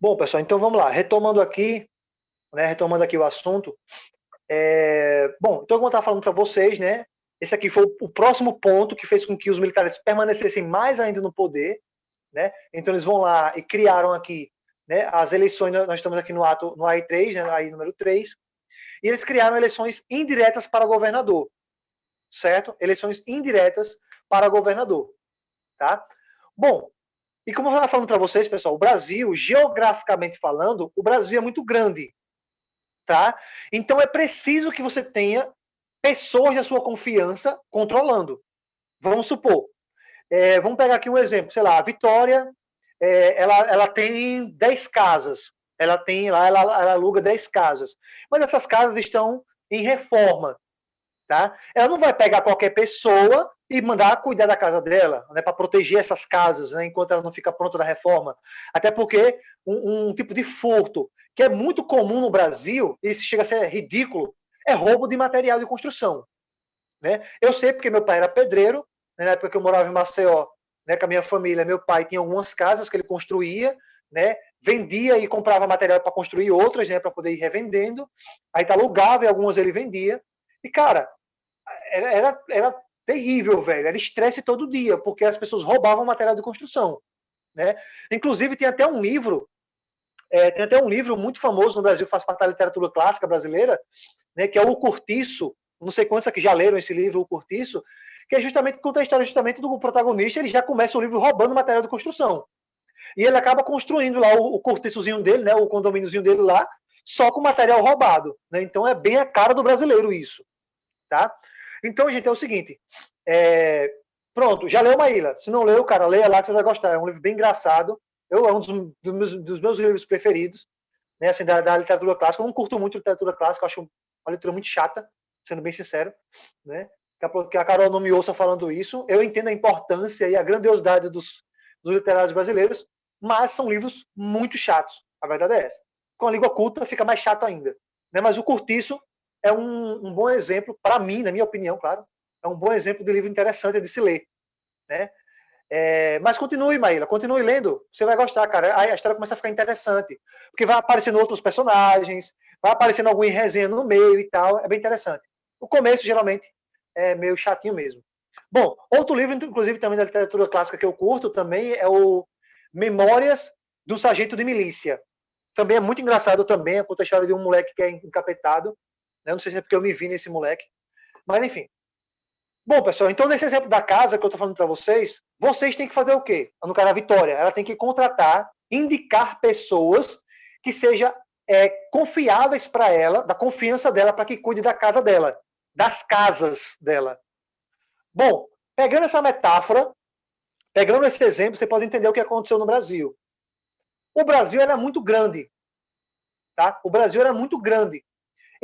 Bom, pessoal, então vamos lá. Retomando aqui, né, retomando aqui o assunto. Bom, então como eu estava falando para vocês, né, esse aqui foi o próximo ponto que fez com que os militares permanecessem mais ainda no poder, né? Então eles vão lá e criaram aqui, né, as eleições. Nós estamos aqui no ato, no AI3, né, AI número 3, e eles criaram eleições indiretas para governador, certo? Eleições indiretas para governador, tá? Bom, e como eu estava falando para vocês, pessoal, o Brasil, geograficamente falando, o Brasil é muito grande, tá? Então é preciso que você tenha pessoas da sua confiança controlando. Vamos supor, vamos pegar aqui um exemplo, sei lá, a Vitória, ela tem 10 casas, ela aluga 10 casas, mas essas casas estão em reforma, tá? Ela não vai pegar qualquer pessoa e mandar cuidar da casa dela, né, para proteger essas casas, né, enquanto ela não fica pronta da reforma. Até porque um tipo de furto que é muito comum no Brasil, e isso chega a ser ridículo, é roubo de material de construção. Né? Eu sei porque meu pai era pedreiro, né, na época que eu morava em Maceió, né, com a minha família, meu pai tinha algumas casas que ele construía, né, vendia e comprava material para construir outras, né, para poder ir revendendo, aí alugava e algumas ele vendia. E, cara, era terrível, velho. Era estresse todo dia, porque as pessoas roubavam material de construção. Né? Inclusive, tem até um livro muito famoso no Brasil, faz parte da literatura clássica brasileira, né, que é O Cortiço. Não sei quantos aqui já leram esse livro, O Cortiço, que é justamente conta a história justamente do protagonista. Ele já começa o livro roubando material de construção. E ele acaba construindo lá o cortiçozinho dele, né, o condomíniozinho dele lá, só com material roubado. Né? Então é bem a cara do brasileiro isso. Tá? Então, gente, é o seguinte. Pronto, já leu Maíla? Se não leu, cara, leia lá que você vai gostar. É um livro bem engraçado. É um dos meus livros preferidos, né, assim, da literatura clássica. Eu não curto muito literatura clássica, eu acho uma leitura muito chata, sendo bem sincero. Né? Que a Carol não me ouça falando isso. Eu entendo a importância e a grandiosidade dos literários brasileiros, mas são livros muito chatos. A verdade é essa. Com a língua culta fica mais chato ainda. Né? Mas o Curtiço é um bom exemplo, para mim, na minha opinião, claro, é um bom exemplo de livro interessante de se ler. Né? Mas continue, Maíla, continue lendo, você vai gostar, cara. Aí a história começa a ficar interessante, porque vai aparecendo outros personagens, vai aparecendo alguma resenha no meio e tal, é bem interessante. O começo, geralmente, é meio chatinho mesmo. Bom, outro livro, inclusive, também da literatura clássica que eu curto também é o Memórias do Sargento de Milícia. Também é muito engraçado também, conta a história de um moleque que é encapetado, né? Não sei se é porque eu me vi nesse moleque, mas enfim. Bom, pessoal, então nesse exemplo da casa que eu estou falando para vocês têm que fazer o quê? No caso da Vitória, ela tem que contratar, indicar pessoas que sejam confiáveis para ela, da confiança dela, para que cuide da casa dela, das casas dela. Bom, pegando essa metáfora, pegando esse exemplo, você pode entender o que aconteceu no Brasil. O Brasil era muito grande, tá? O Brasil era muito grande.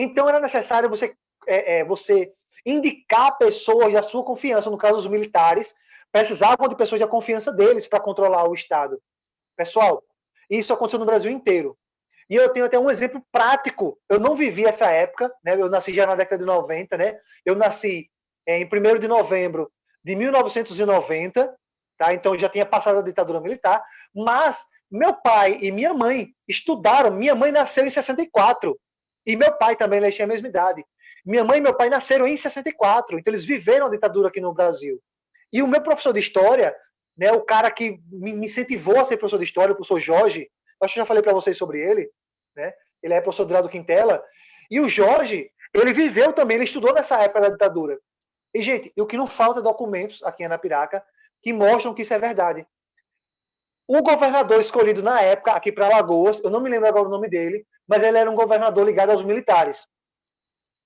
Então era necessário você indicar pessoas da sua confiança, no caso os militares, precisavam de pessoas da confiança deles para controlar o Estado. Pessoal, isso aconteceu no Brasil inteiro. E eu tenho até um exemplo prático. Eu não vivi essa época, né? Eu nasci já na década de 90, né? Eu nasci em 1º de novembro de 1990, tá? Então já tinha passado a ditadura militar, mas meu pai e minha mãe estudaram. Minha mãe nasceu em 64 e meu pai também, eles tinham a mesma idade. Minha mãe e meu pai nasceram em 64, então eles viveram a ditadura aqui no Brasil. E o meu professor de história, né, o cara que me incentivou a ser professor de história, o professor Jorge, acho que eu já falei para vocês sobre ele, né? Ele é professor do lado Quintela. E o Jorge, ele viveu também, ele estudou nessa época da ditadura. E, gente, o que não falta é documentos aqui em Anapiraca que mostram que isso é verdade. O governador escolhido na época, aqui para Alagoas, eu não me lembro agora o nome dele, mas ele era um governador ligado aos militares.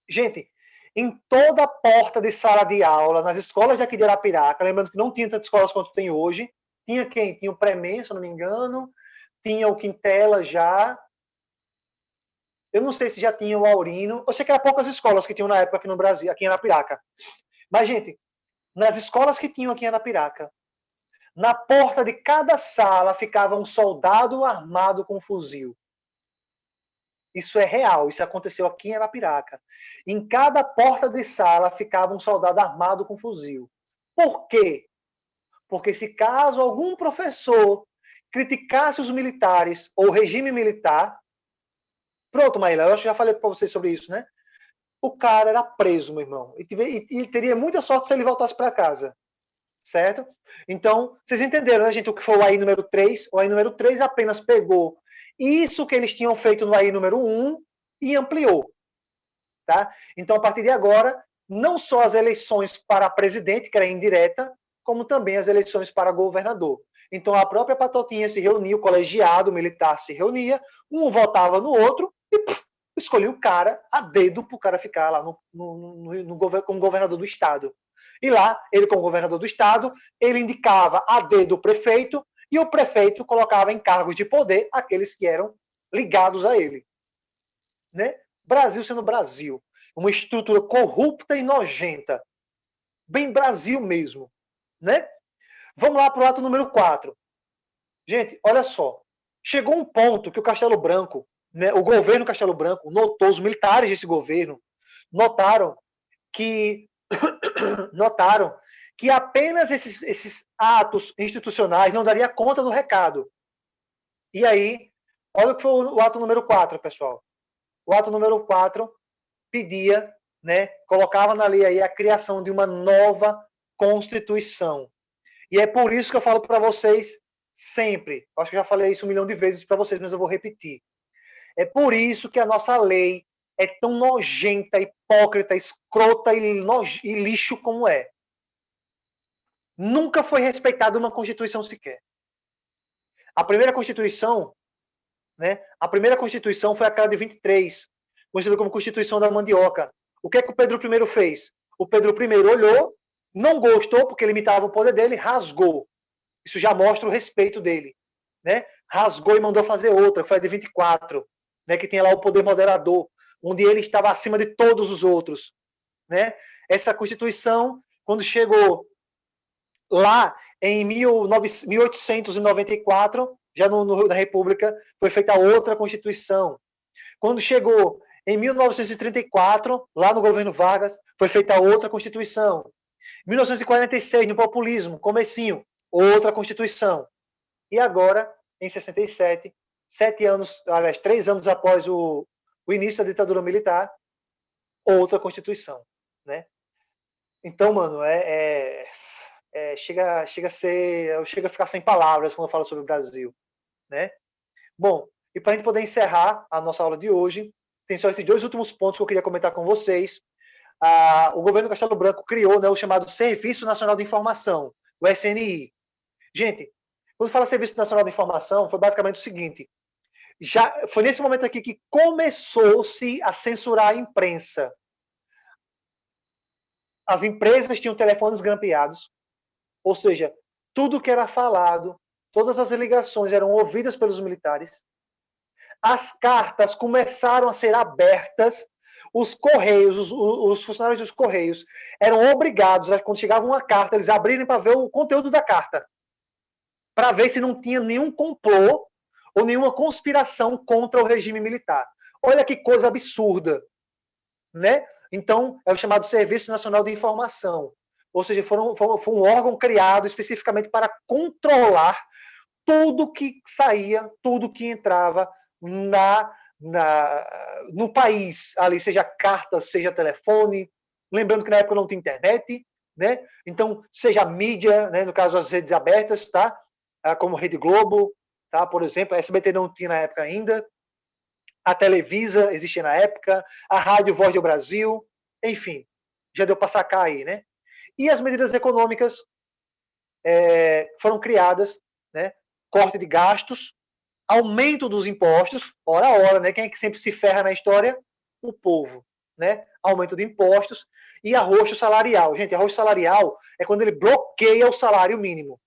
Gente, em toda porta de sala de aula, nas escolas de aqui de Arapiraca, lembrando que não tinha tantas escolas quanto tem hoje, tinha quem? Tinha o Premen, se eu não me engano, tinha o Quintela já, eu não sei se já tinha o Aurino, eu sei que eram poucas escolas que tinham na época aqui no Brasil, aqui em Arapiraca. Mas, gente, nas escolas que tinham aqui em Arapiraca, na porta de cada sala ficava um soldado armado com um fuzil. Isso é real, isso aconteceu aqui em Arapiraca. Em cada porta de sala ficava um soldado armado com fuzil. Por quê? Porque se caso algum professor criticasse os militares ou o regime militar, pronto, Maíla, eu acho que já falei para vocês sobre isso, né? O cara era preso, meu irmão. E teria muita sorte se ele voltasse para casa. Certo? Então, vocês entenderam, né, gente, o que foi o AI número 3? O AI número 3 apenas pegou isso que eles tinham feito no AI número 1 e ampliou. Tá? Então, a partir de agora, não só as eleições para presidente, que era indireta, como também as eleições para governador. Então, a própria Patotinha se reunia, o colegiado militar se reunia, um votava no outro e escolhia o cara a dedo para o cara ficar lá como governador do estado. E lá, ele como governador do estado, ele indicava a dedo o prefeito e o prefeito colocava em cargos de poder aqueles que eram ligados a ele. Né? Brasil sendo Brasil. Uma estrutura corrupta e nojenta. Bem Brasil mesmo. Né? Vamos lá para o ato número 4. Gente, olha só. Chegou um ponto que o Castelo Branco, né, o governo Castelo Branco, notou, os militares desse governo, notaram que apenas esses atos institucionais não daria conta do recado. E aí, olha o que foi o ato número 4, pessoal. O ato número 4 pedia, né, colocava na lei aí a criação de uma nova Constituição. E é por isso que eu falo para vocês sempre, acho que já falei isso 1 milhão de vezes para vocês, mas eu vou repetir. É por isso que a nossa lei é tão nojenta, hipócrita, escrota e lixo como é. Nunca foi respeitada uma Constituição sequer. A primeira Constituição, né? A primeira Constituição foi aquela de 23, conhecida como Constituição da Mandioca. O que é que o Pedro I fez? O Pedro I olhou, não gostou porque limitava o poder dele, rasgou. Isso já mostra o respeito dele, né? Rasgou e mandou fazer outra, que foi a de 24, né? Que tinha lá o poder moderador, onde ele estava acima de todos os outros, né? Essa Constituição, quando chegou lá em 1894, já na República, foi feita outra Constituição. Quando chegou em 1934, lá no governo Vargas, foi feita outra Constituição. 1946, no populismo, comecinho, outra Constituição. E agora, em 67, 3 anos após o início da ditadura militar, outra Constituição, né? Então, mano, chega a ficar sem palavras quando eu falo sobre o Brasil, né? Bom, e para a gente poder encerrar a nossa aula de hoje, tem só esses 2 últimos pontos que eu queria comentar com vocês. O governo Castelo Branco criou, né, o chamado Serviço Nacional de Informação, o SNI. Gente, quando fala Serviço Nacional de Informação, foi basicamente o seguinte: já foi nesse momento aqui que começou-se a censurar a imprensa. As empresas tinham telefones grampeados, ou seja, tudo que era falado, todas as ligações eram ouvidas pelos militares. As cartas começaram a ser abertas. Os Correios, os funcionários dos Correios eram obrigados, quando chegava uma carta, eles abrirem para ver o conteúdo da carta, para ver se não tinha nenhum complô ou nenhuma conspiração contra o regime militar. Olha que coisa absurda, né? Então, é o chamado Serviço Nacional de Informação. Ou seja, foi um órgão criado especificamente para controlar tudo que saía, tudo que entrava no país, ali, seja cartas, seja telefone. Lembrando que na época não tinha internet, né? Então, seja mídia, né? No caso, as redes abertas, tá? Como Rede Globo, tá? Por exemplo, a SBT não tinha na época ainda. A Televisa existia na época, a Rádio Voz do Brasil, enfim, já deu para sacar aí, né? E as medidas econômicas foram criadas, né? Corte de gastos, aumento dos impostos, hora a hora, né? Quem é que sempre se ferra na história? O povo, né? Aumento de impostos e arroxo salarial. Gente, arroxo salarial é quando ele bloqueia o salário mínimo,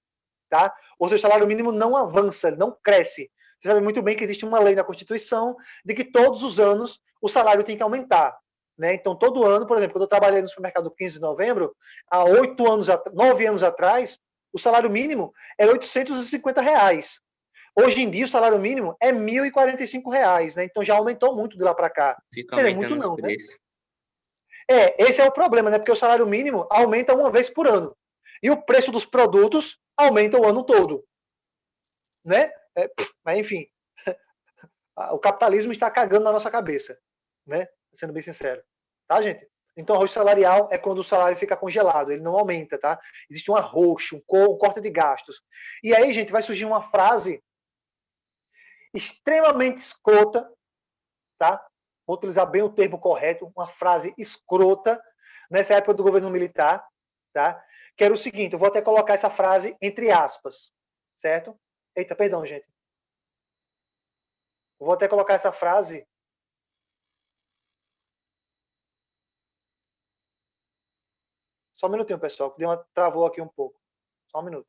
tá? Ou seja, o salário mínimo não avança, não cresce. Você sabe muito bem que existe uma lei na Constituição de que todos os anos o salário tem que aumentar, né? Então, todo ano, por exemplo, quando eu trabalhei no supermercado 15 de novembro, há 9 anos atrás, o salário mínimo era R$850. Hoje em dia, o salário mínimo é R$1.045, né? Então, já aumentou muito de lá para cá. Fica aumentando muito não, né? Esse é o problema, né? Porque o salário mínimo aumenta uma vez por ano. E o preço dos produtos aumenta o ano todo, né? Mas, enfim, o capitalismo está cagando na nossa cabeça, né? Sendo bem sincero. Tá, gente? Então, arroxo salarial é quando o salário fica congelado, ele não aumenta, tá? Existe um arroxo, um corte de gastos. E aí, gente, vai surgir uma frase extremamente escrota, tá? Vou utilizar bem o termo correto, uma frase escrota, nessa época do governo militar, tá? Que era o seguinte, eu vou até colocar essa frase entre aspas, certo? Eita, perdão, gente. Eu vou até colocar essa frase. Só um minutinho, pessoal, que travou aqui um pouco. Só um minuto.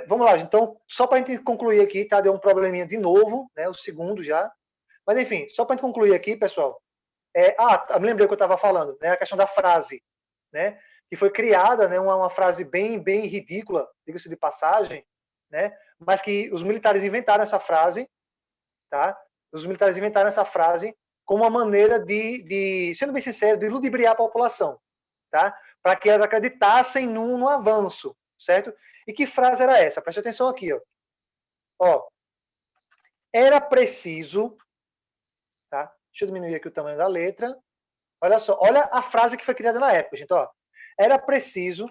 Vamos lá, então, só para a gente concluir aqui, tá? Deu um probleminha de novo, né? O segundo já. Mas, enfim, só para a gente concluir aqui, pessoal. Me lembrei o que eu estava falando, né? A questão da frase, né? Que foi criada, né? Uma frase bem ridícula, diga-se de passagem, né? Mas que os militares inventaram essa frase, tá? Os militares inventaram essa frase como uma maneira sendo bem sincero, de ludibriar a população, tá? Para que elas acreditassem no avanço, certo? E que frase era essa? Preste atenção aqui, ó. Era preciso, tá? Deixa eu diminuir aqui o tamanho da letra. Olha só, olha a frase que foi criada na época, gente, ó. Era preciso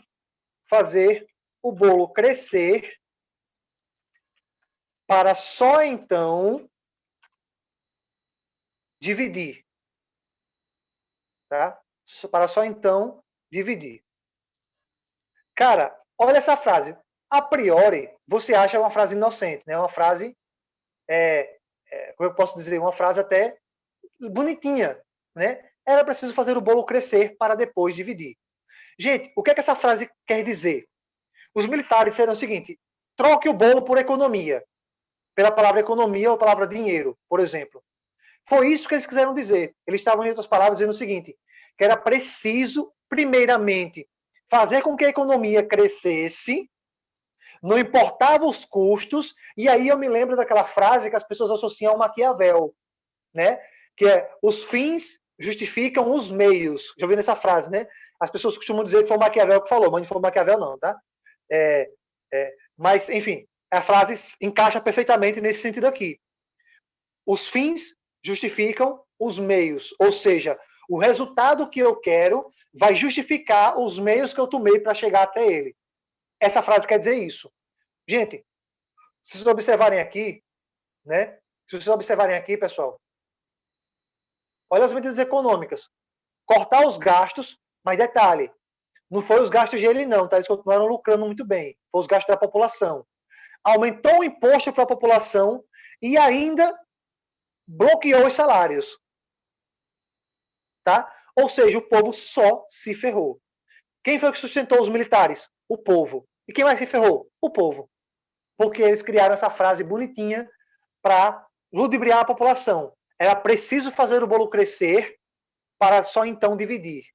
fazer o bolo crescer para só então dividir, tá? Para só então dividir. Cara, olha essa frase. A priori, você acha uma frase inocente, né? Uma frase, como eu posso dizer, uma frase até bonitinha, né? Era preciso fazer o bolo crescer para depois dividir. Gente, o que é que essa frase quer dizer? Os militares disseram o seguinte: troque o bolo por economia, pela palavra economia ou palavra dinheiro, por exemplo. Foi isso que eles quiseram dizer. Eles estavam, em outras palavras, dizendo o seguinte: que era preciso, primeiramente, fazer com que a economia crescesse, não importava os custos, e aí eu me lembro daquela frase que as pessoas associam ao Maquiavel, né? Que é, os fins justificam os meios. Já ouviram essa frase, né? As pessoas costumam dizer que foi o Maquiavel que falou, mas não foi o Maquiavel não, tá? Mas, enfim, a frase encaixa perfeitamente nesse sentido aqui. Os fins justificam os meios, ou seja, o resultado que eu quero vai justificar os meios que eu tomei para chegar até ele. Essa frase quer dizer isso. Gente, se vocês observarem aqui, né? Se vocês observarem aqui, pessoal, olha as medidas econômicas. Cortar os gastos, mas detalhe, não foi os gastos dele não, tá? Eles continuaram lucrando muito bem. Foi os gastos da população. Aumentou o imposto para a população e ainda bloqueou os salários. Tá? Ou seja, o povo só se ferrou. Quem foi que sustentou os militares? O povo. E quem mais se ferrou? O povo. Porque eles criaram essa frase bonitinha para ludibriar a população. Era preciso fazer o bolo crescer para só então dividir.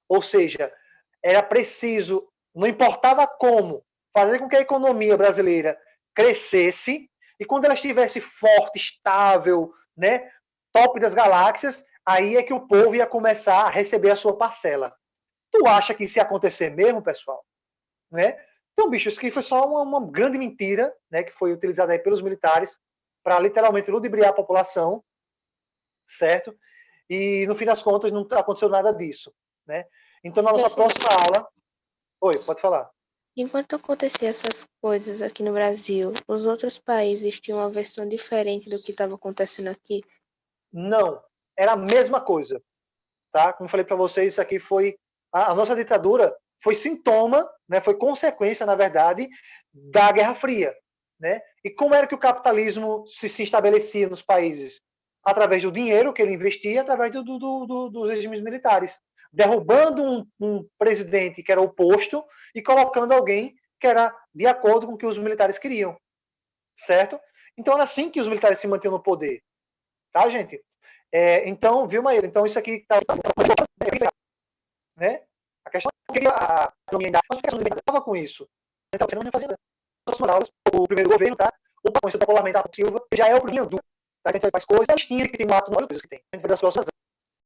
Ou seja, era preciso, não importava como, fazer com que a economia brasileira crescesse e quando ela estivesse forte, estável, né, top das galáxias, aí é que o povo ia começar a receber a sua parcela. Tu acha que isso ia acontecer mesmo, pessoal? Né? Então, bicho, isso aqui foi só uma grande mentira, né, que foi utilizada aí pelos militares para literalmente ludibriar a população, certo? E no fim das contas não aconteceu nada disso, né? Então, na nossa próxima aula... Oi, pode falar. Enquanto acontecia essas coisas aqui no Brasil, os outros países tinham uma versão diferente do que estava acontecendo aqui? Não, era a mesma coisa, tá? Como falei para vocês, isso aqui foi a nossa ditadura foi sintoma, né? Foi consequência, na verdade, da Guerra Fria, né? E como era que o capitalismo se estabelecia nos países? Através do dinheiro que ele investia, através dos regimes militares, derrubando um presidente que era oposto e colocando alguém que era de acordo com o que os militares queriam, certo? Então era assim que os militares se mantinham no poder, tá, gente? Então, viu, Maíra? Então isso aqui está, né? A questão é que a economia estava com isso. Então, você não fazia nas próximas aulas, o primeiro governo, tá? O parlamento parlamentar Silva já é o primeiro, tá? A gente faz coisas, a gente tinha que tem um ato, não coisas que tem. A gente vai das próximas